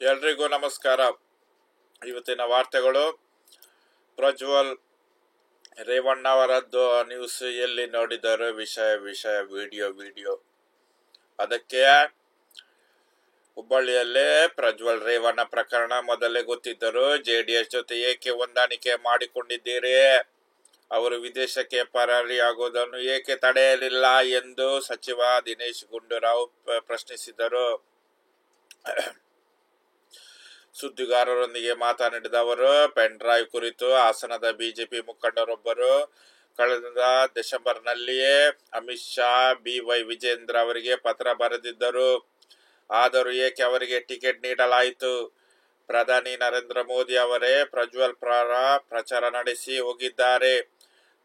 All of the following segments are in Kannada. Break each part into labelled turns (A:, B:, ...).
A: ಎಲ್ರಿಗೂ ನಮಸ್ಕಾರ. ಇವತ್ತಿನ ವಾರ್ತೆಗಳು. ಪ್ರಜ್ವಲ್ ರೇವಣ್ಣ ಅವರದ್ದು ನ್ಯೂಸ್ ಎಲ್ಲಿ ನೋಡಿದರು, ವಿಷಯ ವಿಡಿಯೋ ಅದಕ್ಕೆ ಹುಬ್ಬಳ್ಳಿಯಲ್ಲೇ ಪ್ರಜ್ವಲ್ ರೇವಣ್ಣ ಪ್ರಕರಣ ಮೊದಲೇ ಗೊತ್ತಿದ್ದರು. JDS ಜೊತೆ ಏಕೆ ಹೊಂದಾಣಿಕೆ ಮಾಡಿಕೊಂಡಿದ್ದೀರಿ? ಅವರು ವಿದೇಶಕ್ಕೆ ಪರಾರಿಯಾಗುವುದನ್ನು ಏಕೆ ತಡೆಯಲಿಲ್ಲ ಎಂದು ಸಚಿವ ದಿನೇಶ್ ಗುಂಡೂರಾವ್ ಪ್ರಶ್ನಿಸಿದರು. ಸುದ್ದಿಗಾರರೊಂದಿಗೆ ಮಾತನಾಡಿದ ಅವರು, ಪೆನ್ ಡ್ರೈವ್ ಕುರಿತು ಹಾಸನದ ಬಿಜೆಪಿ ಮುಖಂಡರೊಬ್ಬರು ಕಳೆದ ಡಿಸೆಂಬರ್ನಲ್ಲಿಯೇ ಅಮಿತ್ ಶಾ, BY ವಿಜೇಂದ್ರ ಅವರಿಗೆ ಪತ್ರ ಬರೆದಿದ್ದರು. ಆದರೂ ಏಕೆ ಅವರಿಗೆ ಟಿಕೆಟ್ ನೀಡಲಾಯಿತು? ಪ್ರಧಾನಿ ನರೇಂದ್ರ ಮೋದಿ ಅವರೇ ಪ್ರಜ್ವಲ್ ಪರ ಪ್ರಚಾರ ನಡೆಸಿ ಹೋಗಿದ್ದಾರೆ.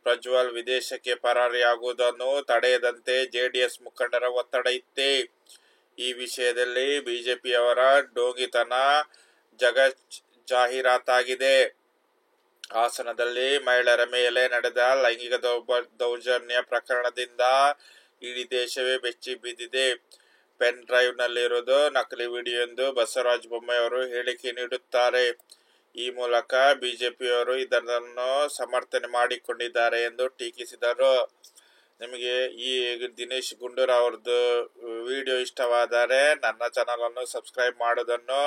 A: ಪ್ರಜ್ವಲ್ ವಿದೇಶಕ್ಕೆ ಪರಾರಿಯಾಗುವುದನ್ನು ತಡೆಯದಂತೆ JDS ಮುಖಂಡರ ಒತ್ತಡ ಇತ್ತೇ. ಈ ವಿಷಯದಲ್ಲಿ ಬಿಜೆಪಿಯವರ ಡೋಂಗಿತನ ಜಾಹೀರಾತಾಗಿದೆ. ಹಾಸನದಲ್ಲಿ ಮಹಿಳೆಯರ ಮೇಲೆ ನಡೆದ ಲೈಂಗಿಕ ದೌರ್ಜನ್ಯ ಪ್ರಕರಣದಿಂದ ಇಡೀ ದೇಶವೇ ಬೆಚ್ಚಿ ಬಿದ್ದಿದೆ. ಪೆನ್ ಡ್ರೈವ್ ನಲ್ಲಿರುವುದು ನಕಲಿ ವಿಡಿಯೋ ಎಂದು ಬಸವರಾಜ ಬೊಮ್ಮಾಯಿ ಅವರು ಹೇಳಿಕೆ ನೀಡುತ್ತಾರೆ. ಈ ಮೂಲಕ ಬಿಜೆಪಿಯವರು ಇದನ್ನು ಸಮರ್ಥನೆ ಮಾಡಿಕೊಂಡಿದ್ದಾರೆ ಎಂದು ಟೀಕಿಸಿದರು. ನಿಮಗೆ ಈ ದಿನೇಶ್ ಗುಂಡೂರಾವ್ ಅವರದ್ದು ವಿಡಿಯೋ ಇಷ್ಟವಾದರೆ ನನ್ನ ಚಾನಲ್ ಅನ್ನು ಸಬ್ಸ್ಕ್ರೈಬ್ ಮಾಡೋದನ್ನು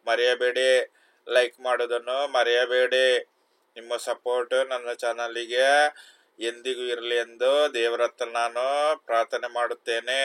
A: ಮರೆಯಬೇಡಿ, ಲೈಕ್ ಮಾಡೋದನ್ನು ಮರೆಯಬೇಡಿ. ನಿಮ್ಮ ಸಪೋರ್ಟ್ ನನ್ನ ಚಾನಲಿಗೆ ಎಂದಿಗೂ ಇರಲಿ ಎಂದು ದೇವರ ಹತ್ರ ನಾನು ಪ್ರಾರ್ಥನೆ ಮಾಡುತ್ತೇನೆ.